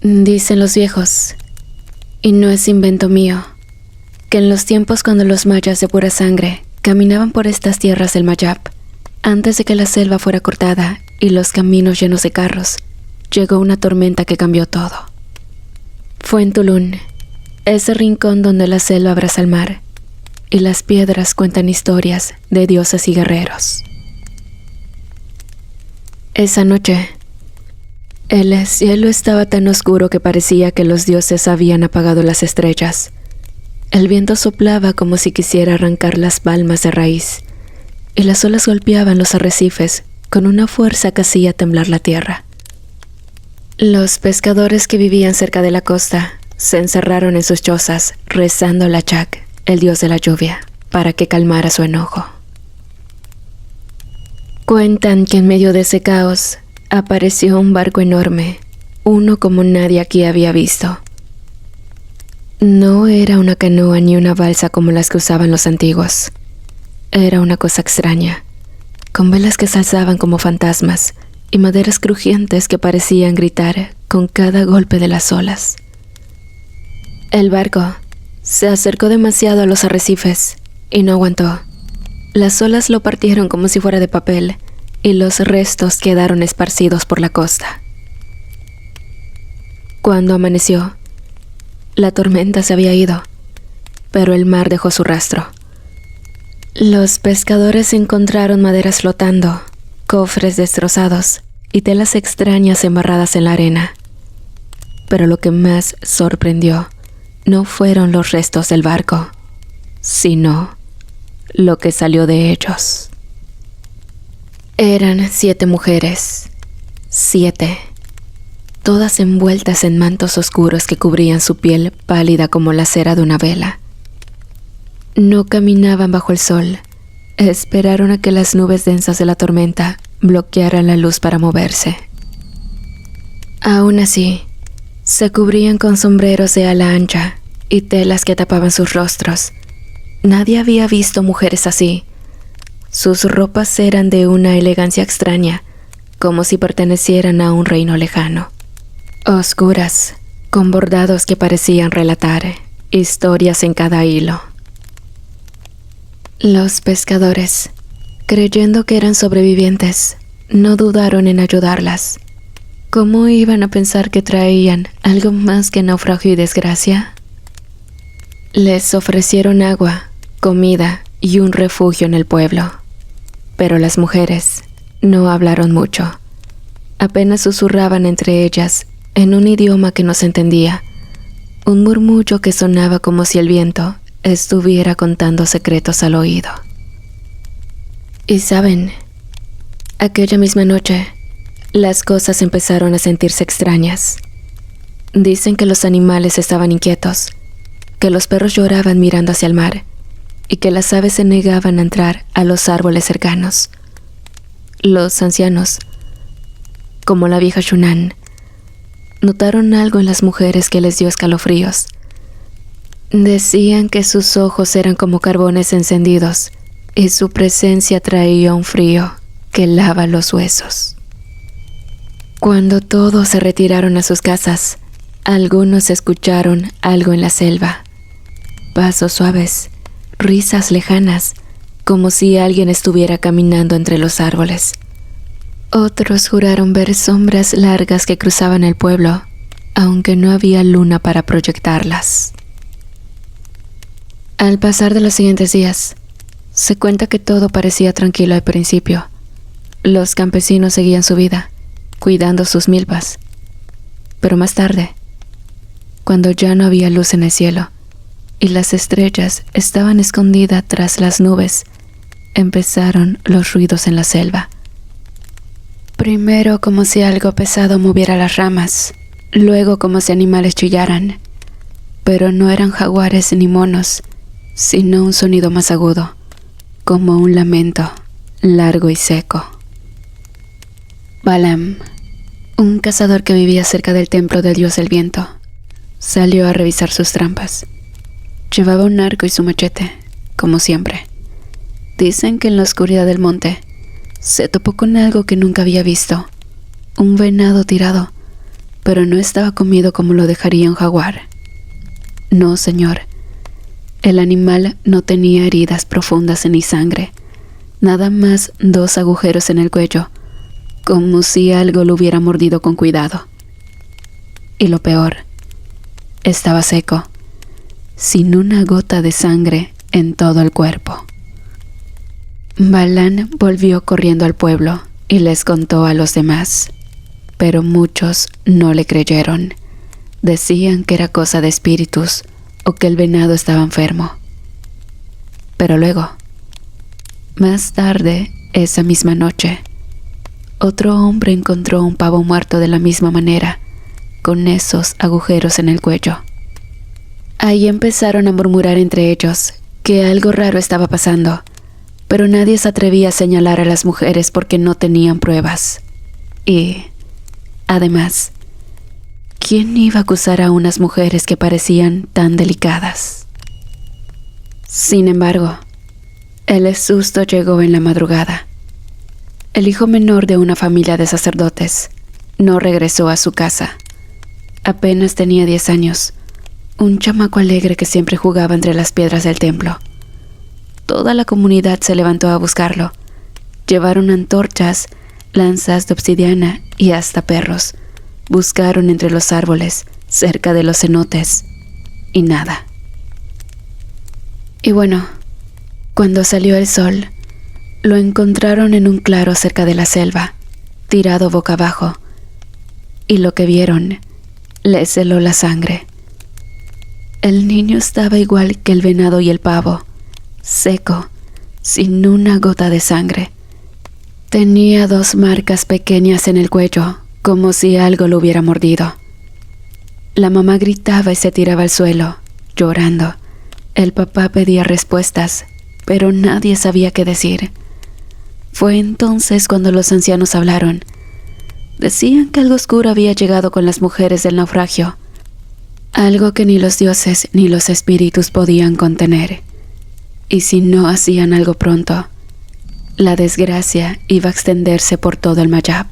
Dicen los viejos, y no es invento mío, que en los tiempos cuando los mayas de pura sangre caminaban por estas tierras del Mayab, antes de que la selva fuera cortada y los caminos llenos de carros, llegó una tormenta que cambió todo. Fue en Tulún, ese rincón donde la selva abraza el mar, y las piedras cuentan historias de dioses y guerreros. Esa noche, el cielo estaba tan oscuro que parecía que los dioses habían apagado las estrellas. El viento soplaba como si quisiera arrancar las palmas de raíz, y las olas golpeaban los arrecifes con una fuerza que hacía temblar la tierra. Los pescadores que vivían cerca de la costa se encerraron en sus chozas rezando a Lachak, el dios de la lluvia, para que calmara su enojo. Cuentan que en medio de ese caos apareció un barco enorme, uno como nadie aquí había visto. No era una canoa ni una balsa como las que usaban los antiguos. Era una cosa extraña, con velas que se alzaban como fantasmas y maderas crujientes que parecían gritar con cada golpe de las olas. El barco se acercó demasiado a los arrecifes y no aguantó. Las olas lo partieron como si fuera de papel y los restos quedaron esparcidos por la costa. Cuando amaneció, la tormenta se había ido, pero el mar dejó su rastro. Los pescadores encontraron maderas flotando, cofres destrozados y telas extrañas embarradas en la arena. Pero lo que más sorprendió no fueron los restos del barco, sino lo que salió de ellos. Eran 7 mujeres, 7, todas envueltas en mantos oscuros que cubrían su piel pálida como la cera de una vela. No caminaban bajo el sol, esperaron a que las nubes densas de la tormenta bloquearan la luz para moverse. Aún así, se cubrían con sombreros de ala ancha y telas que tapaban sus rostros. Nadie había visto mujeres así. Sus ropas eran de una elegancia extraña, como si pertenecieran a un reino lejano. Oscuras, con bordados que parecían relatar historias en cada hilo. Los pescadores, creyendo que eran sobrevivientes, no dudaron en ayudarlas. ¿Cómo iban a pensar que traían algo más que naufragio y desgracia? Les ofrecieron agua, comida y un refugio en el pueblo. Pero las mujeres no hablaron mucho. Apenas susurraban entre ellas en un idioma que no se entendía, un murmullo que sonaba como si el viento estuviera contando secretos al oído. Y saben, aquella misma noche, las cosas empezaron a sentirse extrañas. Dicen que los animales estaban inquietos, que los perros lloraban mirando hacia el mar y que las aves se negaban a entrar a los árboles cercanos. Los ancianos, como la vieja Shunan, notaron algo en las mujeres que les dio escalofríos. Decían que sus ojos eran como carbones encendidos y su presencia traía un frío que helaba los huesos. Cuando todos se retiraron a sus casas, algunos escucharon algo en la selva. Pasos suaves, risas lejanas, como si alguien estuviera caminando entre los árboles. Otros juraron ver sombras largas que cruzaban el pueblo, aunque no había luna para proyectarlas. Al pasar de los siguientes días, se cuenta que todo parecía tranquilo al principio. Los campesinos seguían su vida, cuidando sus milpas. Pero más tarde, cuando ya no había luz en el cielo y las estrellas estaban escondidas tras las nubes, empezaron los ruidos en la selva. Primero como si algo pesado moviera las ramas, luego como si animales chillaran, pero no eran jaguares ni monos, sino un sonido más agudo, como un lamento, largo y seco. Balaam, un cazador que vivía cerca del templo del dios del viento, salió a revisar sus trampas. Llevaba un arco y su machete, como siempre. Dicen que en la oscuridad del monte se topó con algo que nunca había visto, un venado tirado, pero no estaba comido como lo dejaría un jaguar. No, señor. El animal no tenía heridas profundas ni sangre, nada más 2 agujeros en el cuello, como si algo lo hubiera mordido con cuidado. Y lo peor, estaba seco, sin una gota de sangre en todo el cuerpo. Balán volvió corriendo al pueblo y les contó a los demás, pero muchos no le creyeron. Decían que era cosa de espíritus o que el venado estaba enfermo. Pero luego, más tarde, esa misma noche, otro hombre encontró un pavo muerto de la misma manera, con esos agujeros en el cuello. Ahí empezaron a murmurar entre ellos que algo raro estaba pasando, pero nadie se atrevía a señalar a las mujeres porque no tenían pruebas. Y, además, ¿quién iba a acusar a unas mujeres que parecían tan delicadas? Sin embargo, el susto llegó en la madrugada. El hijo menor de una familia de sacerdotes no regresó a su casa. Apenas tenía 10 años, un chamaco alegre que siempre jugaba entre las piedras del templo. Toda la comunidad se levantó a buscarlo. Llevaron antorchas, lanzas de obsidiana y hasta perros. Buscaron entre los árboles, cerca de los cenotes, y nada. Y bueno, cuando salió el sol, lo encontraron en un claro cerca de la selva, tirado boca abajo, y lo que vieron les heló la sangre. El niño estaba igual que el venado y el pavo, seco, sin una gota de sangre. Tenía 2 marcas pequeñas en el cuello, como si algo lo hubiera mordido. La mamá gritaba y se tiraba al suelo, llorando. El papá pedía respuestas, pero nadie sabía qué decir. Fue entonces cuando los ancianos hablaron. Decían que algo oscuro había llegado con las mujeres del naufragio, algo que ni los dioses ni los espíritus podían contener. Y si no hacían algo pronto, la desgracia iba a extenderse por todo el Mayab.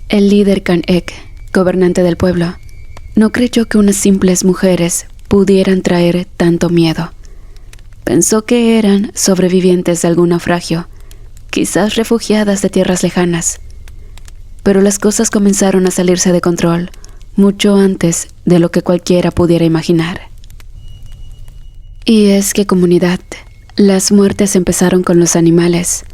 El líder Can Ek, gobernante del pueblo, no creyó que unas simples mujeres pudieran traer tanto miedo. Pensó que eran sobrevivientes de algún naufragio, quizás refugiadas de tierras lejanas. Pero las cosas comenzaron a salirse de control mucho antes de lo que cualquiera pudiera imaginar. Y es que, comunidad, las muertes empezaron con los animales.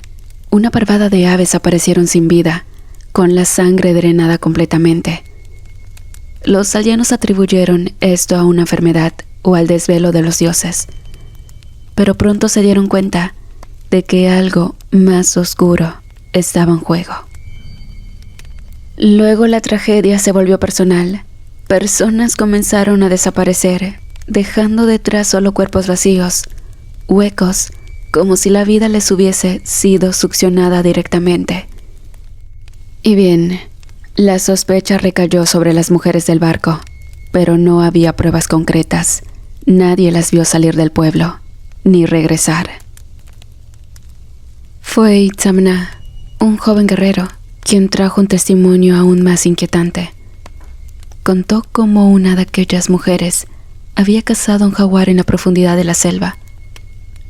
Una parvada de aves aparecieron sin vida, con la sangre drenada completamente. Los aldeanos atribuyeron esto a una enfermedad o al desvelo de los dioses, pero pronto se dieron cuenta de que algo más oscuro estaba en juego. Luego la tragedia se volvió personal. Personas comenzaron a desaparecer, dejando detrás solo cuerpos vacíos, huecos, como si la vida les hubiese sido succionada directamente. Y bien, la sospecha recayó sobre las mujeres del barco, pero no había pruebas concretas. Nadie las vio salir del pueblo, ni regresar. Fue Itzamna, un joven guerrero, quien trajo un testimonio aún más inquietante. Contó cómo una de aquellas mujeres había cazado un jaguar en la profundidad de la selva.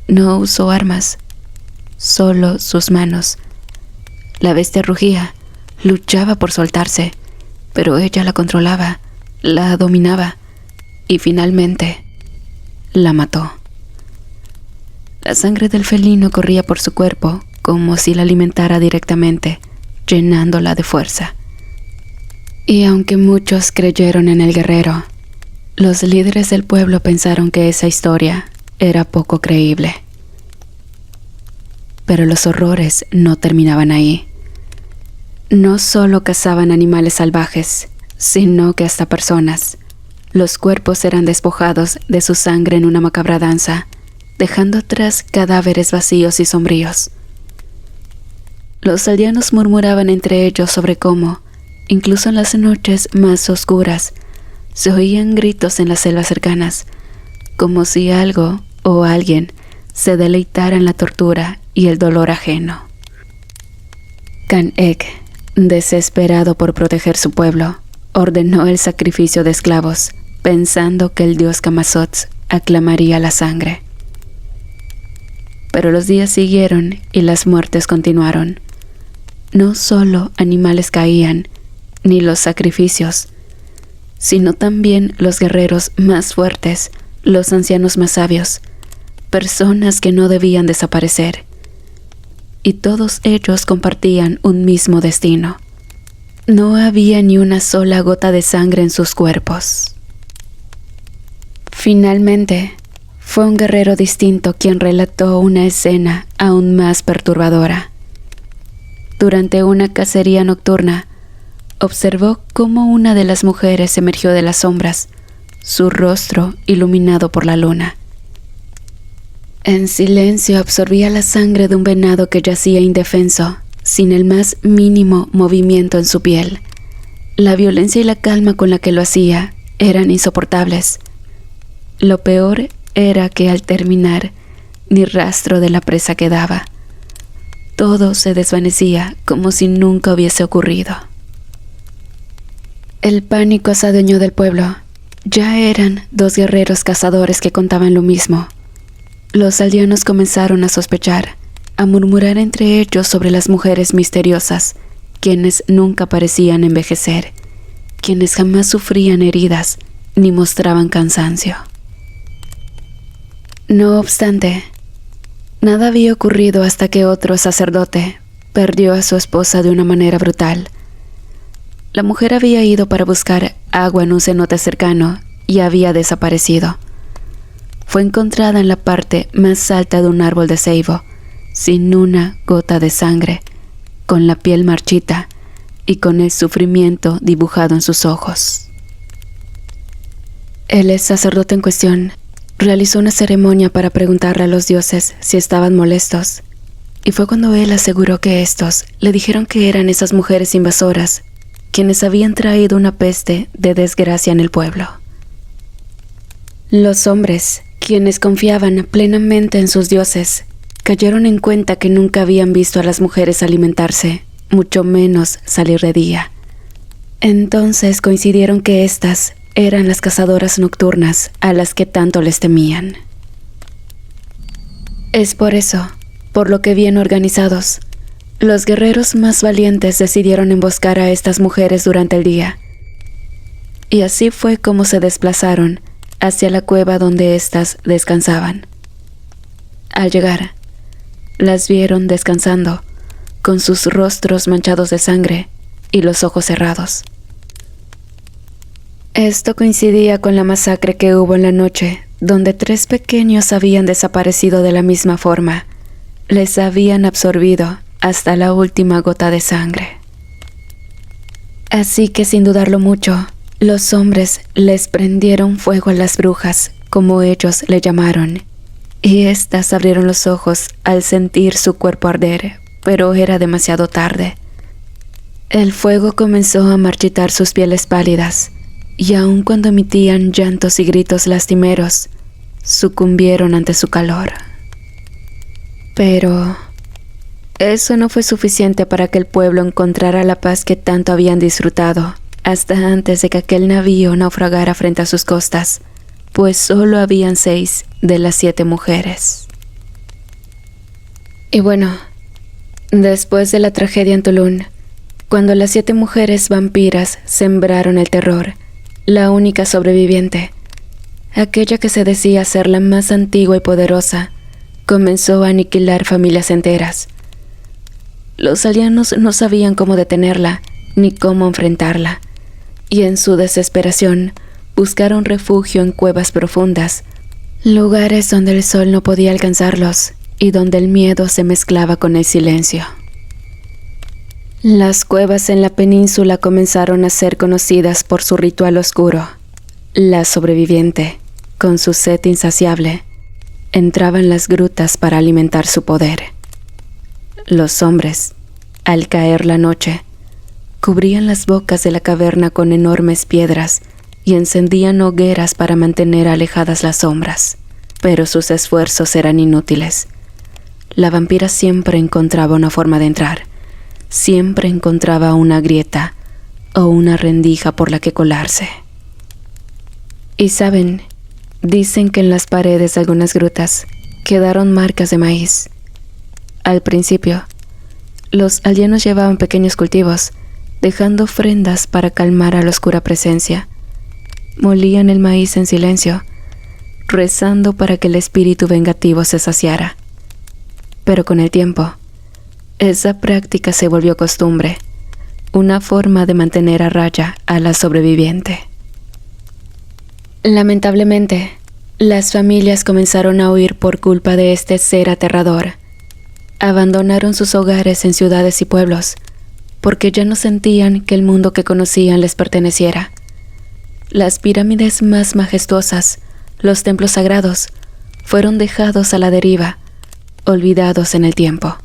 No usó armas, solo sus manos. La bestia rugía, luchaba por soltarse, pero ella la controlaba, la dominaba y finalmente la mató. La sangre del felino corría por su cuerpo como si la alimentara directamente, llenándola de fuerza. Y aunque muchos creyeron en el guerrero, los líderes del pueblo pensaron que esa historia era poco creíble. Pero los horrores no terminaban ahí. No solo cazaban animales salvajes, sino que hasta personas. Los cuerpos eran despojados de su sangre en una macabra danza, dejando atrás cadáveres vacíos y sombríos. Los aldeanos murmuraban entre ellos sobre cómo, incluso en las noches más oscuras, se oían gritos en las selvas cercanas, como si algo o alguien se deleitara en la tortura y el dolor ajeno. Can Ek desesperado por proteger su pueblo, ordenó el sacrificio de esclavos, pensando que el dios Camazotz aclamaría la sangre. Pero los días siguieron y las muertes continuaron. No solo animales caían, ni los sacrificios, sino también los guerreros más fuertes, los ancianos más sabios, personas que no debían desaparecer. Y todos ellos compartían un mismo destino. No había ni una sola gota de sangre en sus cuerpos. Finalmente, fue un guerrero distinto quien relató una escena aún más perturbadora. Durante una cacería nocturna, observó cómo una de las mujeres emergió de las sombras, su rostro iluminado por la luna. En silencio absorbía la sangre de un venado que yacía indefenso, sin el más mínimo movimiento en su piel. La violencia y la calma con la que lo hacía eran insoportables. Lo peor era que al terminar, ni rastro de la presa quedaba. Todo se desvanecía como si nunca hubiese ocurrido. El pánico se adueñó del pueblo. Ya eran 2 guerreros cazadores que contaban lo mismo. Los aldeanos comenzaron a sospechar, a murmurar entre ellos sobre las mujeres misteriosas, quienes nunca parecían envejecer, quienes jamás sufrían heridas ni mostraban cansancio. No obstante, nada había ocurrido hasta que otro sacerdote perdió a su esposa de una manera brutal. La mujer había ido para buscar agua en un cenote cercano y había desaparecido. Fue encontrada en la parte más alta de un árbol de ceibo, sin una gota de sangre, con la piel marchita y con el sufrimiento dibujado en sus ojos. El sacerdote en cuestión realizó una ceremonia para preguntarle a los dioses si estaban molestos, y fue cuando él aseguró que estos le dijeron que eran esas mujeres invasoras quienes habían traído una peste de desgracia en el pueblo. Los hombres, quienes confiaban plenamente en sus dioses, cayeron en cuenta que nunca habían visto a las mujeres alimentarse, mucho menos salir de día. Entonces coincidieron que éstas eran las cazadoras nocturnas a las que tanto les temían. Es por eso, por lo que bien organizados, los guerreros más valientes decidieron emboscar a estas mujeres durante el día. Y así fue como se desplazaron hacia la cueva donde éstas descansaban. Al llegar, las vieron descansando, con sus rostros manchados de sangre y los ojos cerrados. Esto coincidía con la masacre que hubo en la noche, donde 3 pequeños habían desaparecido de la misma forma. Les habían absorbido hasta la última gota de sangre. Así que sin dudarlo mucho, los hombres les prendieron fuego a las brujas, como ellos le llamaron, y éstas abrieron los ojos al sentir su cuerpo arder, pero era demasiado tarde. El fuego comenzó a marchitar sus pieles pálidas, y aun cuando emitían llantos y gritos lastimeros, sucumbieron ante su calor. Pero eso no fue suficiente para que el pueblo encontrara la paz que tanto habían disfrutado, hasta antes de que aquel navío naufragara frente a sus costas, pues solo habían 6 de las 7 mujeres. Y bueno, después de la tragedia en Tulún, cuando las 7 mujeres vampiras sembraron el terror, la única sobreviviente, aquella que se decía ser la más antigua y poderosa, comenzó a aniquilar familias enteras. Los aldeanos no sabían cómo detenerla ni cómo enfrentarla, y en su desesperación buscaron refugio en cuevas profundas, lugares donde el sol no podía alcanzarlos y donde el miedo se mezclaba con el silencio. Las cuevas en la península comenzaron a ser conocidas por su ritual oscuro. La sobreviviente, con su sed insaciable, entraba en las grutas para alimentar su poder. Los hombres, al caer la noche, cubrían las bocas de la caverna con enormes piedras y encendían hogueras para mantener alejadas las sombras, pero sus esfuerzos eran inútiles. La vampira siempre encontraba una forma de entrar, siempre encontraba una grieta o una rendija por la que colarse. Y saben, dicen que en las paredes de algunas grutas quedaron marcas de maíz. Al principio, los aldeanos llevaban pequeños cultivos, dejando ofrendas para calmar a la oscura presencia. Molían el maíz en silencio, rezando para que el espíritu vengativo se saciara. Pero con el tiempo, esa práctica se volvió costumbre, una forma de mantener a raya a la sobreviviente. Lamentablemente, las familias comenzaron a huir por culpa de este ser aterrador. Abandonaron sus hogares en ciudades y pueblos, porque ya no sentían que el mundo que conocían les perteneciera. Las pirámides más majestuosas, los templos sagrados, fueron dejados a la deriva, olvidados en el tiempo.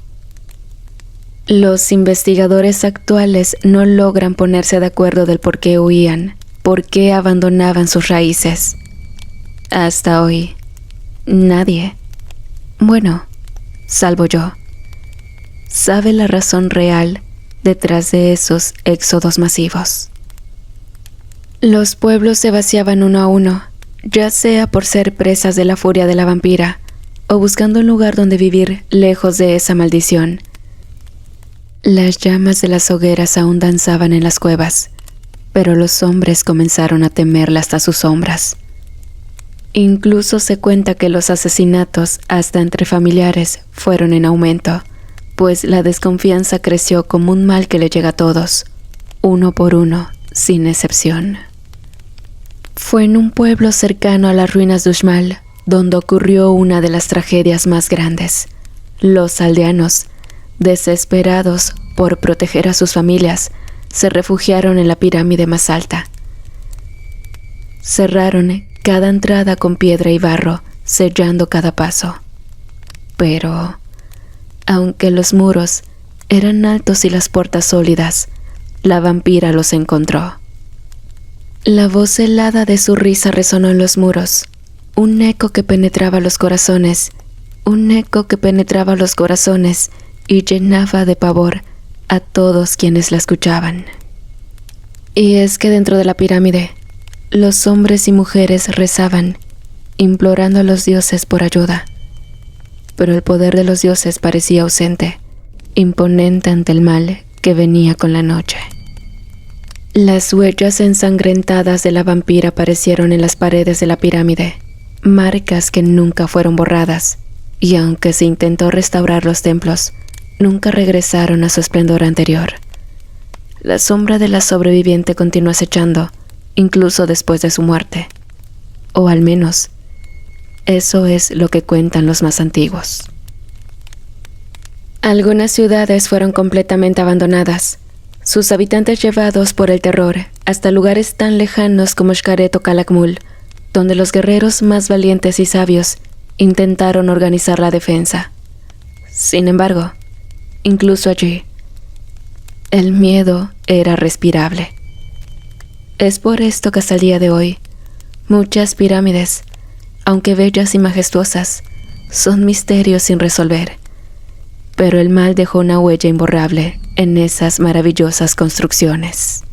Los investigadores actuales no logran ponerse de acuerdo del por qué huían, por qué abandonaban sus raíces. Hasta hoy, nadie, bueno, salvo yo, sabe la razón real detrás de esos éxodos masivos. Los pueblos se vaciaban uno a uno, ya sea por ser presas de la furia de la vampira o buscando un lugar donde vivir lejos de esa maldición. Las llamas de las hogueras aún danzaban en las cuevas, pero los hombres comenzaron a temerla hasta sus sombras. Incluso se cuenta que los asesinatos, hasta entre familiares, fueron en aumento, pues la desconfianza creció como un mal que le llega a todos, uno por uno, sin excepción. Fue en un pueblo cercano a las ruinas de Uxmal donde ocurrió una de las tragedias más grandes. Los aldeanos, desesperados por proteger a sus familias, se refugiaron en la pirámide más alta. Cerraron cada entrada con piedra y barro, sellando cada paso. Pero, aunque los muros eran altos y las puertas sólidas, la vampira los encontró. La voz helada de su risa resonó en los muros, un eco que penetraba los corazones, y llenaba de pavor a todos quienes la escuchaban. Y es que dentro de la pirámide, los hombres y mujeres rezaban, implorando a los dioses por ayuda. Pero el poder de los dioses parecía ausente, imponente ante el mal que venía con la noche. Las huellas ensangrentadas de la vampira aparecieron en las paredes de la pirámide, marcas que nunca fueron borradas, y aunque se intentó restaurar los templos, nunca regresaron a su esplendor anterior. La sombra de la sobreviviente continuó acechando, incluso después de su muerte. O al menos, eso es lo que cuentan los más antiguos. Algunas ciudades fueron completamente abandonadas, sus habitantes llevados por el terror hasta lugares tan lejanos como Xcaret o Calakmul, donde los guerreros más valientes y sabios intentaron organizar la defensa. Sin embargo, incluso allí, el miedo era respirable. Es por esto que hasta el día de hoy, muchas pirámides, aunque bellas y majestuosas, son misterios sin resolver. Pero el mal dejó una huella imborrable en esas maravillosas construcciones.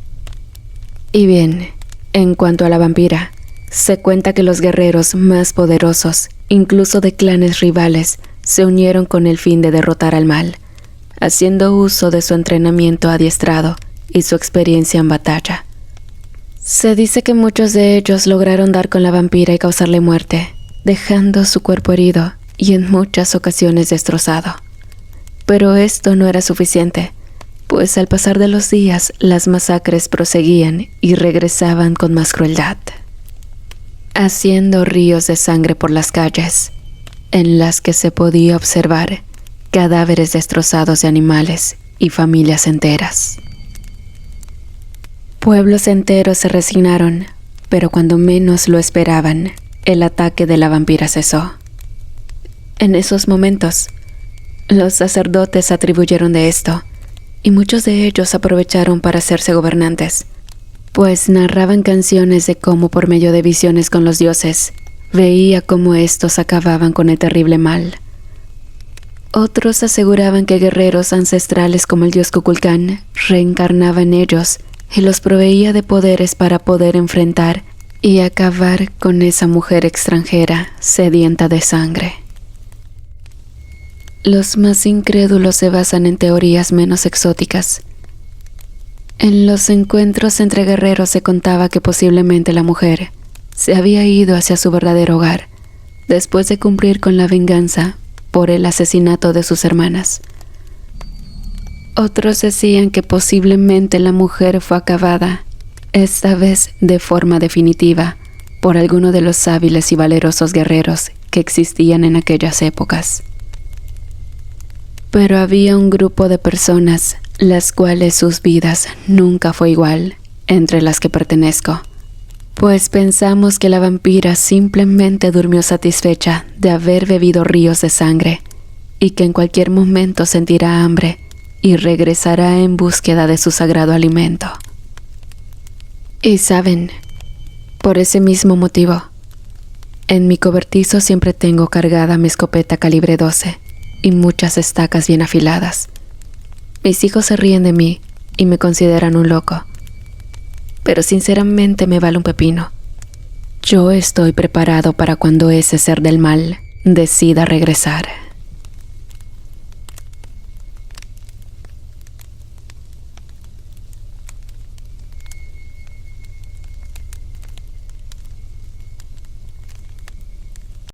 Y bien, en cuanto a la vampira, se cuenta que los guerreros más poderosos, incluso de clanes rivales, se unieron con el fin de derrotar al mal, haciendo uso de su entrenamiento adiestrado y su experiencia en batalla. Se dice que muchos de ellos lograron dar con la vampira y causarle muerte, dejando su cuerpo herido y en muchas ocasiones destrozado. Pero esto no era suficiente, pues al pasar de los días las masacres proseguían y regresaban con más crueldad, haciendo ríos de sangre por las calles, en las que se podía observar cadáveres destrozados de animales y familias enteras. Pueblos enteros se resignaron, pero cuando menos lo esperaban, el ataque de la vampira cesó. En esos momentos, los sacerdotes se atribuyeron de esto, y muchos de ellos aprovecharon para hacerse gobernantes, pues narraban canciones de cómo por medio de visiones con los dioses, veía cómo estos acababan con el terrible mal. Otros aseguraban que guerreros ancestrales como el dios Kukulcán reencarnaba en ellos y los proveía de poderes para poder enfrentar y acabar con esa mujer extranjera sedienta de sangre. Los más incrédulos se basan en teorías menos exóticas. En los encuentros entre guerreros se contaba que posiblemente la mujer se había ido hacia su verdadero hogar después de cumplir con la venganza por el asesinato de sus hermanas. Otros decían que posiblemente la mujer fue acabada, esta vez de forma definitiva, por alguno de los hábiles y valerosos guerreros que existían en aquellas épocas. Pero había un grupo de personas, las cuales sus vidas nunca fue igual, entre las que pertenezco, pues pensamos que la vampira simplemente durmió satisfecha de haber bebido ríos de sangre y que en cualquier momento sentirá hambre y regresará en búsqueda de su sagrado alimento. Y saben, por ese mismo motivo, en mi cobertizo siempre tengo cargada mi escopeta calibre 12 y muchas estacas bien afiladas. Mis hijos se ríen de mí y me consideran un loco, pero sinceramente me vale un pepino. Yo estoy preparado para cuando ese ser del mal decida regresar.